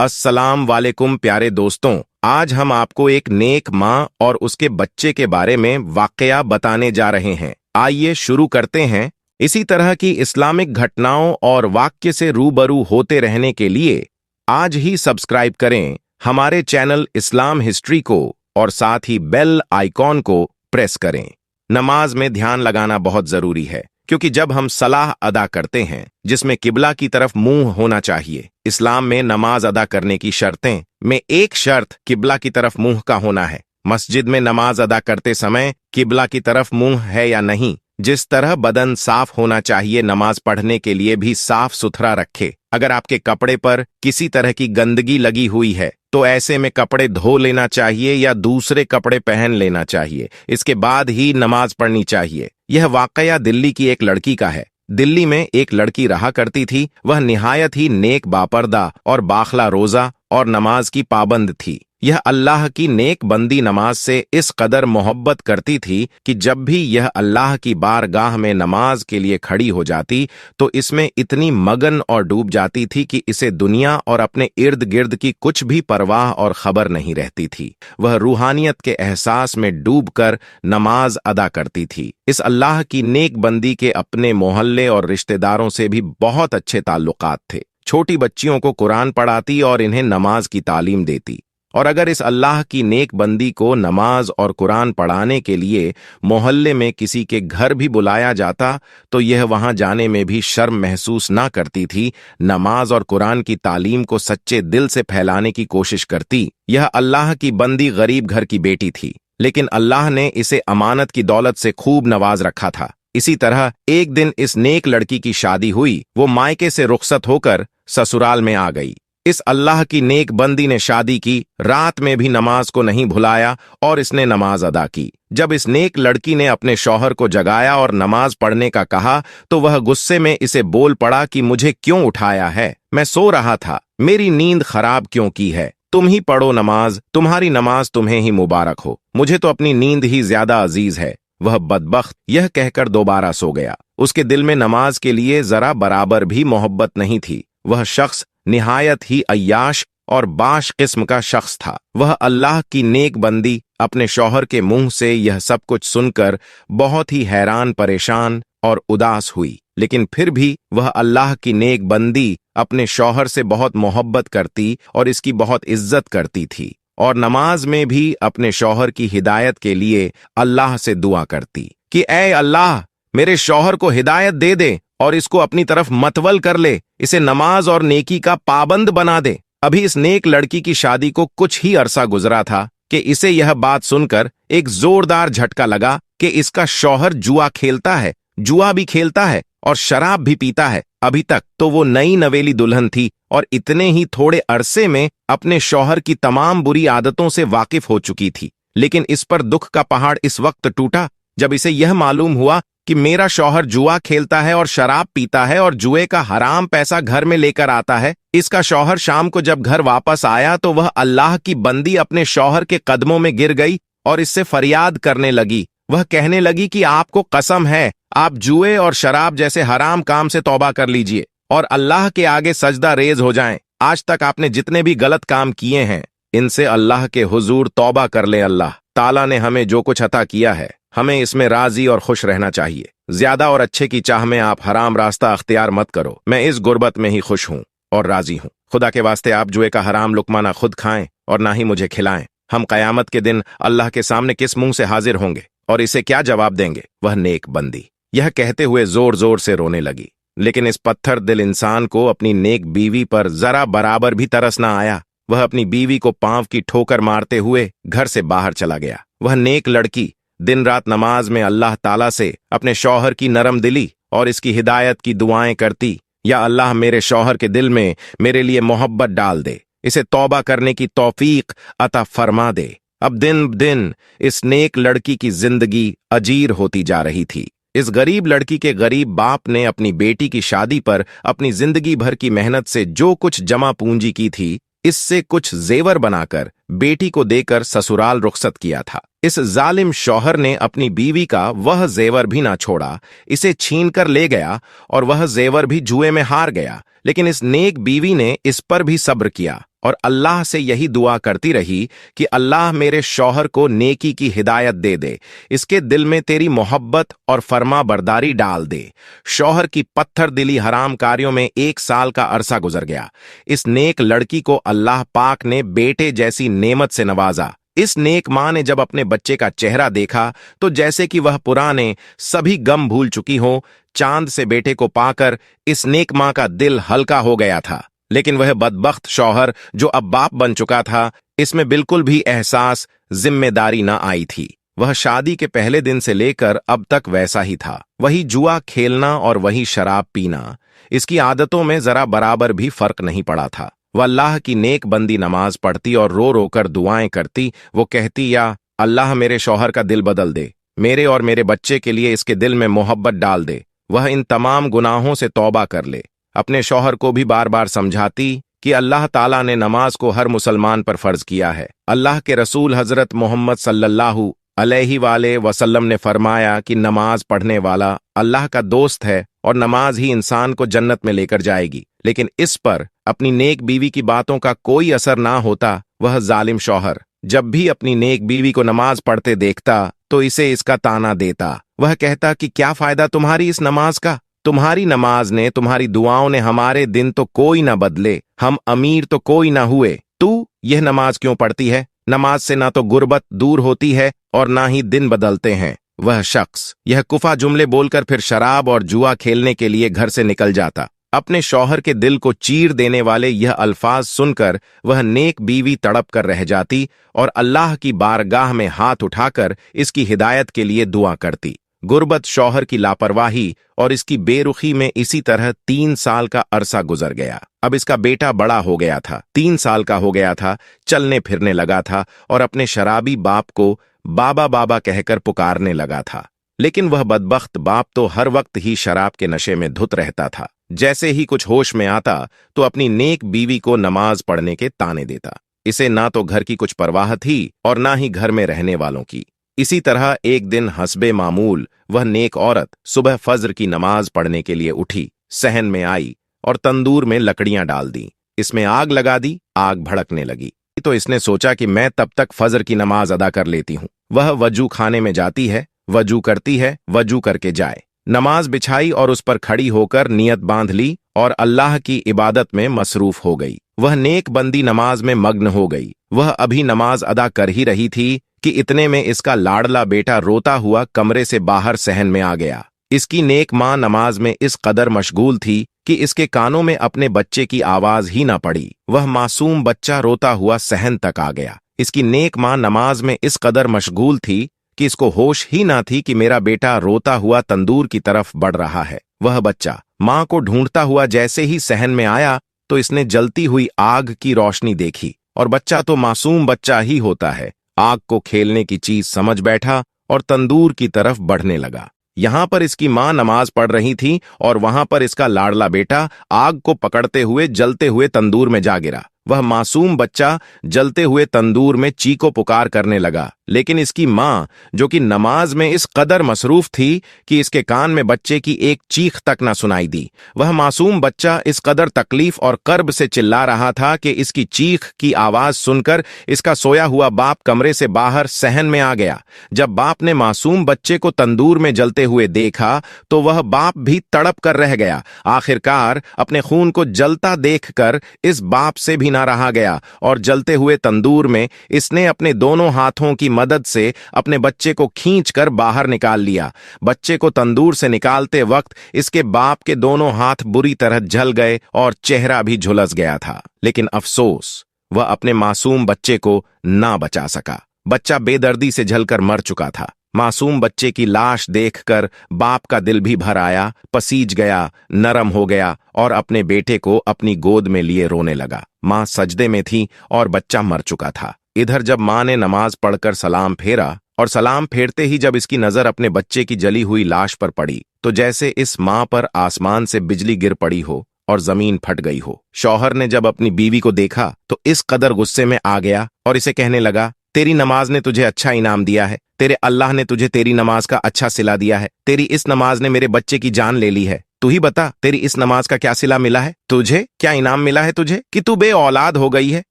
अस्सलाम वालेकुम प्यारे दोस्तों। आज हम आपको एक नेक माँ और उसके बच्चे के बारे में वाकया बताने जा रहे हैं। आइए शुरू करते हैं। इसी तरह की इस्लामिक घटनाओं और वाक्य से रूबरू होते रहने के लिए आज ही सब्सक्राइब करें हमारे चैनल इस्लाम हिस्ट्री को और साथ ही बेल आइकॉन को प्रेस करें। नमाज में ध्यान लगाना बहुत जरूरी है, क्योंकि जब हम सलाह अदा करते हैं जिसमें किबला की तरफ मुंह होना चाहिए। इस्लाम में नमाज अदा करने की शर्तें में एक शर्त किबला की तरफ मुंह का होना है। मस्जिद में नमाज अदा करते समय किबला की तरफ मुंह है या नहीं। जिस तरह बदन साफ होना चाहिए, नमाज पढ़ने के लिए भी साफ सुथरा रखे। अगर आपके कपड़े पर किसी तरह की गंदगी लगी हुई है तो ऐसे में कपड़े धो लेना चाहिए या दूसरे कपड़े पहन लेना चाहिए। इसके बाद ही नमाज पढ़नी चाहिए। यह वाकया दिल्ली की एक लड़की का है। दिल्ली में एक लड़की रहा करती थी। वह निहायत ही नेक, बापर्दा और बाखला रोजा और नमाज की पाबंद थी। यह अल्लाह की नेक बंदी नमाज से इस कदर मोहब्बत करती थी कि जब भी यह अल्लाह की बारगाह में नमाज के लिए खड़ी हो जाती तो इसमें इतनी मगन और डूब जाती थी कि इसे दुनिया और अपने इर्द गिर्द की कुछ भी परवाह और खबर नहीं रहती थी। वह रूहानियत के एहसास में डूबकर नमाज अदा करती थी। इस अल्लाह की नेक बंदी के अपने मोहल्ले और रिश्तेदारों से भी बहुत अच्छे ताल्लुकात थे। छोटी बच्चियों को कुरान पढ़ाती और इन्हें नमाज की तालीम देती। और अगर इस अल्लाह की नेक बंदी को नमाज और कुरान पढ़ाने के लिए मोहल्ले में किसी के घर भी बुलाया जाता तो यह वहां जाने में भी शर्म महसूस ना करती थी। नमाज और कुरान की तालीम को सच्चे दिल से फैलाने की कोशिश करती। यह अल्लाह की बंदी गरीब घर की बेटी थी, लेकिन अल्लाह ने इसे अमानत की दौलत से खूब नवाज रखा था। इसी तरह एक दिन इस नेक लड़की की शादी हुई। वो मायके से रुखसत होकर ससुराल में आ गई। इस अल्लाह की नेक बंदी ने शादी की, रात में भी नमाज को नहीं भुलाया और इसने नमाज अदा की। जब इस नेक लड़की ने अपने शौहर को जगाया और नमाज पढ़ने का कहा तो वह गुस्से में इसे बोल पड़ा कि मुझे क्यों उठाया है, मैं सो रहा था, मेरी नींद खराब क्यों की है, तुम ही पढ़ो नमाज, तुम्हारी नमाज तुम्हें ही मुबारक हो, मुझे तो अपनी नींद ही ज्यादा अजीज है। वह बदबख्त यह कहकर दोबारा सो गया। उसके दिल में नमाज के लिए जरा बराबर भी मोहब्बत नहीं थी। वह शख्स निहायत ही अय्याश और बाश किस्म का शख्स था। वह अल्लाह की नेक बंदी अपने शौहर के मुंह से यह सब कुछ सुनकर बहुत ही हैरान, परेशान और उदास हुई। लेकिन फिर भी वह अल्लाह की नेक बंदी अपने शौहर से बहुत मोहब्बत करती और इसकी बहुत इज्जत करती थी और नमाज में भी अपने शौहर की हिदायत के लिए अल्लाह से दुआ करती कि ऐ अल्लाह, मेरे शौहर को हिदायत दे दे और इसको अपनी तरफ मतवल कर ले, इसे नमाज और नेकी का पाबंद बना दे। अभी इस नेक लड़की की शादी को कुछ ही अरसा गुजरा था कि इसे यह बात सुनकर एक जोरदार झटका लगा कि इसका शौहर जुआ खेलता है, जुआ भी खेलता है और शराब भी पीता है। अभी तक तो वो नई नवेली दुल्हन थी और इतने ही थोड़े अरसे में अपने शौहर की तमाम बुरी आदतों से वाकिफ हो चुकी थी। लेकिन इस पर दुख का पहाड़ इस वक्त टूटा जब इसे यह मालूम हुआ कि मेरा शौहर जुआ खेलता है और शराब पीता है और जुए का हराम पैसा घर में लेकर आता है। इसका शौहर शाम को जब घर वापस आया तो वह अल्लाह की बंदी अपने शौहर के कदमों में गिर गई और इससे फरियाद करने लगी। वह कहने लगी कि आपको कसम है, आप जुए और शराब जैसे हराम काम से तौबा कर लीजिए और अल्लाह के आगे सजदा रेज हो जाएं। आज तक आपने जितने भी गलत काम किए हैं इनसे अल्लाह के हुजूर तौबा कर ले। अल्लाह ताला ने हमें जो कुछ अता किया है हमें इसमें राजी और खुश रहना चाहिए। ज्यादा और अच्छे की चाह में आप हराम रास्ता अख्तियार मत करो। मैं इस गुर्बत में ही खुश हूं और राजी हूं। खुदा के वास्ते आप जुए का हराम लुकमा ना खुद खाएं और ना ही मुझे खिलाएं। हम कयामत के दिन अल्लाह के सामने किस मुंह से हाजिर होंगे और इसे क्या जवाब देंगे। वह नेक बंदी यह कहते हुए जोर जोर से रोने लगी। लेकिन इस पत्थर दिल इंसान को अपनी नेक बीवी पर जरा बराबर भी तरस ना आया। वह अपनी बीवी को पांव की ठोकर मारते हुए घर से बाहर चला गया। वह नेक लड़की दिन रात नमाज में अल्लाह ताला से अपने शौहर की नरम दिली और इसकी हिदायत की दुआएं करती। या अल्लाह, मेरे शौहर के दिल में मेरे लिए मोहब्बत डाल दे, इसे तौबा करने की तौफीक अता फरमा दे। अब दिन दिन इस नेक लड़की की जिंदगी अजीर होती जा रही थी। इस गरीब लड़की के गरीब बाप ने अपनी बेटी की शादी पर अपनी जिंदगी भर की मेहनत से जो कुछ जमा पूंजी की थी इससे कुछ जेवर बनाकर बेटी को देकर ससुराल रुखसत किया था। इस जालिम शौहर ने अपनी बीवी का वह जेवर भी ना छोड़ा, इसे छीन कर ले गया और वह जेवर भी जुए में हार गया। लेकिन इस नेक बीवी ने इस पर भी सब्र किया और अल्लाह से यही दुआ करती रही कि अल्लाह मेरे शौहर को नेकी की हिदायत दे दे, इसके दिल में तेरी मोहब्बत और फर्मा बरदारी डाल दे। शौहर की पत्थर दिली हराम कार्यों में 1 साल का अरसा गुजर गया। इस नेक लड़की को अल्लाह पाक ने बेटे जैसी नेमत से नवाजा। इस नेक मां ने जब अपने बच्चे का चेहरा देखा तो जैसे कि वह पुराने सभी गम भूल चुकी हो, चांद से बेटे को पाकर इस नेक मां का दिल हल्का हो गया था। लेकिन वह बदबख्त शौहर जो अब बाप बन चुका था, इसमें बिल्कुल भी एहसास जिम्मेदारी न आई थी। वह शादी के पहले दिन से लेकर अब तक वैसा ही था, वही जुआ खेलना और वही शराब पीना। इसकी आदतों में जरा बराबर भी फर्क नहीं पड़ा था। वह अल्लाह की नेक बंदी नमाज पढ़ती और रो रो कर दुआएं करती। वो कहती, या अल्लाह मेरे शौहर का दिल बदल दे, मेरे और मेरे बच्चे के लिए इसके दिल में मोहब्बत डाल दे, वह इन तमाम गुनाहों से तौबा कर ले। अपने शौहर को भी बार बार समझाती कि अल्लाह ताला ने नमाज को हर मुसलमान पर फर्ज किया है। अल्लाह के रसूल हजरत मोहम्मद सल्लल्लाहु अलैहि वसल्लम ने फरमाया कि नमाज पढ़ने वाला अल्लाह का दोस्त है और नमाज ही इंसान को जन्नत में लेकर जाएगी। लेकिन इस पर अपनी नेक बीवी की बातों का कोई असर ना होता। वह जालिम शौहर जब भी अपनी नेक बीवी को नमाज पढ़ते देखता तो इसे इसका ताना देता। वह कहता कि क्या फायदा तुम्हारी इस नमाज का, तुम्हारी नमाज ने, तुम्हारी दुआओं ने हमारे दिन तो कोई ना बदले, हम अमीर तो कोई ना हुए, तू यह नमाज क्यों पढ़ती है? नमाज से ना तो गुर्बत दूर होती है और ना ही दिन बदलते हैं। वह शख्स यह कुफा जुमले बोलकर फिर शराब और जुआ खेलने के लिए घर से निकल जाता। अपने शौहर के दिल को चीर देने वाले यह अल्फाज सुनकर वह नेक बीवी तड़प कर रह जाती और अल्लाह की बारगाह में हाथ उठाकर इसकी हिदायत के लिए दुआ करती। गुर्बत, शौहर की लापरवाही और इसकी बेरुखी में इसी तरह 3 साल का अरसा गुजर गया। अब इसका बेटा बड़ा हो गया था, 3 साल का हो गया था, चलने फिरने लगा था और अपने शराबी बाप को बाबा बाबा कहकर पुकारने लगा था। लेकिन वह बदबख्त बाप तो हर वक्त ही शराब के नशे में धुत रहता था। जैसे ही कुछ होश में आता तो अपनी नेक बीवी को नमाज पढ़ने के ताने देता। इसे ना तो घर की कुछ परवाह थी और ना ही घर में रहने वालों की। इसी तरह एक दिन हस्बे मामूल वह नेक औरत सुबह फज्र की नमाज पढ़ने के लिए उठी, सहन में आई और तंदूर में लकड़ियां डाल दी। इसमें आग लगा दी, आग भड़कने लगी। तो इसने सोचा कि मैं तब तक फज्र की नमाज अदा कर लेती हूँ। वह वजू खाने में जाती है, वजू करती है, वजू करके जाए, नमाज बिछाई और उस पर खड़ी होकर नियत बांध ली और अल्लाह की इबादत में मसरूफ हो गई। वह नेक बंदी नमाज में मग्न हो गई। वह अभी नमाज अदा कर ही रही थी कि इतने में इसका लाडला बेटा रोता हुआ कमरे से बाहर सहन में आ गया। इसकी नेक मां नमाज में इस कदर मशगूल थी कि इसके कानों में अपने बच्चे की आवाज ही ना पड़ी। वह मासूम बच्चा रोता हुआ सहन तक आ गया। इसकी नेक मां नमाज में इस कदर मशगूल थी कि इसको होश ही ना थी कि मेरा बेटा रोता हुआ तंदूर की तरफ बढ़ रहा है। वह बच्चा मां को ढूंढता हुआ जैसे ही सहन में आया तो इसने जलती हुई आग की रोशनी देखी और बच्चा तो मासूम बच्चा ही होता है, आग को खेलने की चीज समझ बैठा और तंदूर की तरफ बढ़ने लगा। यहां पर इसकी मां नमाज पढ़ रही थी और वहां पर इसका लाडला बेटा आग को पकड़ते हुए जलते हुए तंदूर में जा गिरा। वह मासूम बच्चा जलते हुए तंदूर में चीखो पुकार करने लगा। लेकिन इसकी मां, जो कि नमाज में इस कदर मसरूफ थी कि इसके कान में बच्चे की एक चीख तक न सुनाई दी। वह मासूम बच्चा इस कदर तकलीफ और कर्ब से चिल्ला रहा था कि इसकी चीख की आवाज सुनकर इसका सोया हुआ बाप कमरे से बाहर सहन में आ गया। जब बाप ने मासूम बच्चे को तंदूर में जलते हुए देखा तो वह बाप भी तड़प कर रह गया। आखिरकार अपने खून को जलता देखकर इस बाप से भी ना रहा गया और जलते हुए तंदूर में इसने अपने दोनों हाथों की मदद से अपने बच्चे को खींचकर बाहर निकाल लिया। बच्चे को तंदूर से निकालते वक्त इसके बाप के दोनों हाथ बुरी तरह जल गए और चेहरा भी झुलस गया था। लेकिन अफसोस, वह अपने मासूम बच्चे को ना बचा सका। बच्चा बेदर्दी से जलकर मर चुका था। मासूम बच्चे की लाश देखकर बाप का दिल भी भर आया, पसीज गया, नरम हो गया और अपने बेटे को अपनी गोद में लिए रोने लगा। मां सजदे में थी और बच्चा मर चुका था। इधर जब मां ने नमाज पढ़कर सलाम फेरा और सलाम फेरते ही जब इसकी नजर अपने बच्चे की जली हुई लाश पर पड़ी तो जैसे इस मां पर आसमान से बिजली गिर पड़ी हो और जमीन फट गई हो। शौहर ने जब अपनी बीवी को देखा तो इस कदर गुस्से में आ गया और इसे कहने लगा, तेरी नमाज ने तुझे अच्छा इनाम दिया है, तेरे अल्लाह ने तुझे तेरी नमाज का अच्छा सिला दिया है। तेरी इस नमाज ने मेरे बच्चे की जान ले ली है। तू ही बता, तेरी इस नमाज का क्या सिला मिला है तुझे? क्या इनाम मिला है तुझे कि तू बे औलाद हो गई है?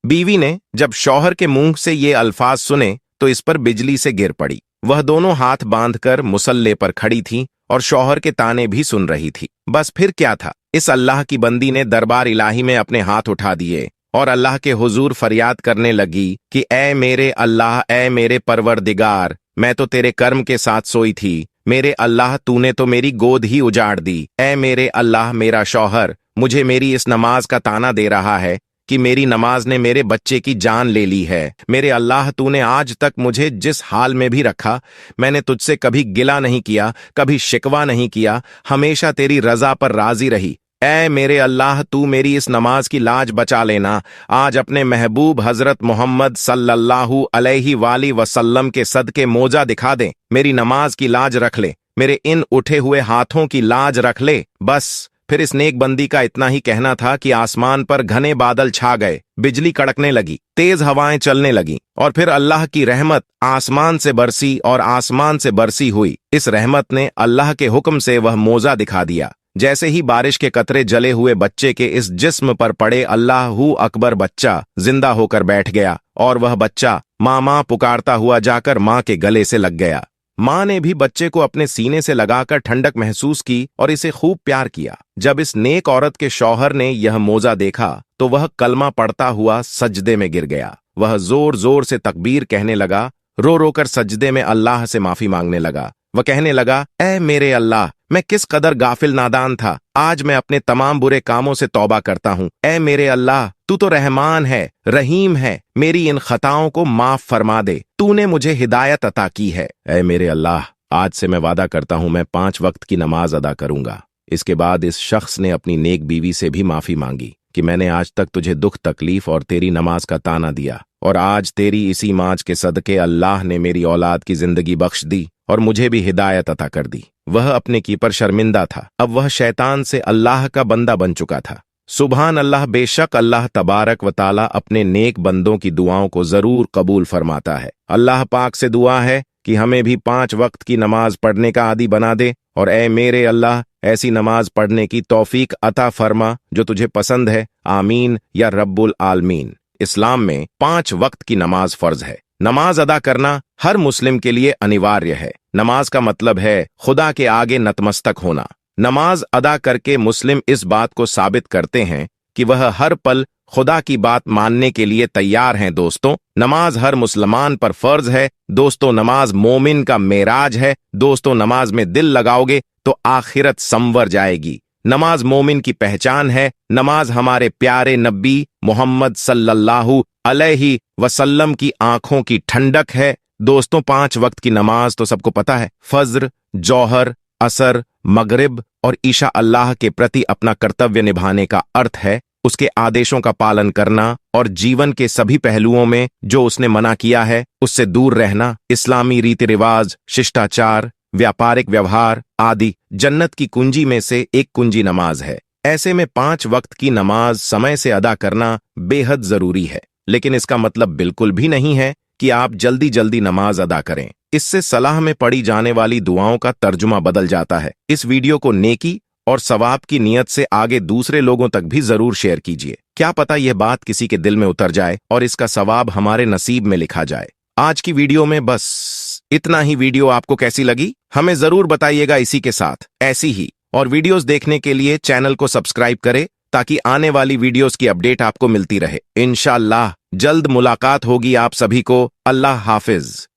बीवी ने जब शौहर के मुंह से ये अल्फाज सुने तो इस पर बिजली से गिर पड़ी। वह दोनों हाथ बांधकर मुसल्ले पर खड़ी थी और शौहर के ताने भी सुन रही थी। बस फिर क्या था, इस अल्लाह की बंदी ने दरबार इलाही में अपने हाथ उठा दिए और अल्लाह के हुजूर फरियाद करने लगी कि ए मेरे अल्लाह, ए मेरे परवरदिगार, मैं तो तेरे कर्म के साथ सोई थी। मेरे अल्लाह, तूने तो मेरी गोद ही उजाड़ दी। ए मेरे अल्लाह, मेरा शौहर मुझे मेरी इस नमाज का ताना दे रहा है कि मेरी नमाज ने मेरे बच्चे की जान ले ली है। मेरे अल्लाह, तूने आज तक मुझे जिस हाल में भी रखा, मैंने तुझसे कभी गिला नहीं किया, कभी शिकवा नहीं किया, हमेशा तेरी रजा पर राजी रही। ऐ मेरे अल्लाह, तू मेरी इस नमाज की लाज बचा लेना। आज अपने महबूब हजरत मोहम्मद सल्लल्लाहु अलैहि वाली वसल्लम के सदके मोजा दिखा दे, मेरी नमाज की लाज रख ले, मेरे इन उठे हुए हाथों की लाज रख ले। बस फिर इस नेक बंदी का इतना ही कहना था कि आसमान पर घने बादल छा गए, बिजली कड़कने लगी, तेज हवाएं चलने लगीं और फिर अल्लाह की रहमत आसमान से बरसी और आसमान से बरसी हुई। इस रहमत ने अल्लाह के हुक्म से वह मोजा दिखा दिया। जैसे ही बारिश के कतरे जले हुए बच्चे के इस जिस्म पर पड़े, अल्लाहू अकबर, बच्चा जिंदा होकर बैठ गया और वह बच्चा माँ माँ पुकारता हुआ जाकर माँ के गले से लग गया। माँ ने भी बच्चे को अपने सीने से लगाकर ठंडक महसूस की और इसे खूब प्यार किया। जब इस नेक औरत के शौहर ने यह मोजा देखा तो वह कलमा पढ़ता हुआ सजदे में गिर गया। वह जोर जोर से तकबीर कहने लगा, रो रो कर सजदे में अल्लाह से माफी मांगने लगा। वह कहने लगा, ऐ मेरे अल्लाह, मैं किस कदर गाफिल नादान था, आज मैं अपने तमाम बुरे कामों से तौबा करता हूँ। ऐ मेरे अल्लाह, तू तो रहमान है, रहीम है, मेरी इन खताओं को माफ फरमा दे, तूने मुझे हिदायत अता की है। ऐ मेरे अल्लाह, आज से मैं वादा करता हूँ मैं 5 वक्त की नमाज अदा करूंगा। इसके बाद इस शख्स ने अपनी नेक बीवी से भी माफी मांगी कि मैंने आज तक तुझे दुख तकलीफ और तेरी नमाज का ताना दिया, और आज तेरी इसी माज के सदके अल्लाह ने मेरी औलाद की जिंदगी बख्श दी और मुझे भी हिदायत अता कर दी। वह अपने की पर शर्मिंदा था, अब वह शैतान से अल्लाह का बंदा बन चुका था। सुभान अल्लाह, बेशक अल्लाह तबारक व ताला अपने नेक बंदों की दुआओं को जरूर कबूल फरमाता है। अल्लाह पाक से दुआ है कि हमें भी 5 वक्त की नमाज पढ़ने का आदी बना दे, और ए मेरे अल्लाह, ऐसी नमाज पढ़ने की तौफीक अता फरमा जो तुझे पसंद है। आमीन या रब्बुल आलमीन। इस्लाम में 5 वक्त की नमाज फर्ज है। नमाज अदा करना हर मुस्लिम के लिए अनिवार्य है। नमाज का मतलब है खुदा के आगे नतमस्तक होना। नमाज अदा करके मुस्लिम इस बात को साबित करते हैं कि वह हर पल खुदा की बात मानने के लिए तैयार हैं। दोस्तों, नमाज हर मुसलमान पर फर्ज है। दोस्तों, नमाज मोमिन का मेराज है। दोस्तों, नमाज में दिल लगाओगे तो आखिरत संवर जाएगी। नमाज मोमिन की पहचान है। नमाज हमारे प्यारे नबी मोहम्मद सल्लल्लाहु अलैहि वसल्लम की आंखों की ठंडक है। दोस्तों, 5 वक्त की नमाज तो सबको पता है। फज्र, जौहर, असर, मगरिब और ईशा अल्लाह के प्रति अपना कर्तव्य निभाने का अर्थ है। उसके आदेशों का पालन करना और जीवन के सभी पहलुओं में जो उसने मना किया है उससे दूर रहना। इस्लामी रीति रिवाज, शिष्टाचार, व्यापारिक व्यवहार आदि जन्नत की कुंजी में से एक कुंजी नमाज है। ऐसे में 5 वक्त की नमाज समय से अदा करना बेहद जरूरी है। लेकिन इसका मतलब बिल्कुल भी नहीं है कि आप जल्दी जल्दी नमाज अदा करें। इससे सलाह में पड़ी जाने वाली दुआओं का तर्जुमा बदल जाता है। इस वीडियो को नेकी और सवाब की नीयत से आगे दूसरे लोगों तक भी जरूर शेयर कीजिए। क्या पता यह बात किसी के दिल में उतर जाए और इसका सवाब हमारे नसीब में लिखा जाए। आज की वीडियो में बस इतना ही। वीडियो आपको कैसी लगी हमें जरूर बताइएगा। इसी के साथ ऐसी ही और वीडियोस देखने के लिए चैनल को सब्सक्राइब करें ताकि आने वाली वीडियोस की अपडेट आपको मिलती रहे। इंशाअल्लाह जल्द मुलाकात होगी आप सभी को। अल्लाह हाफिज।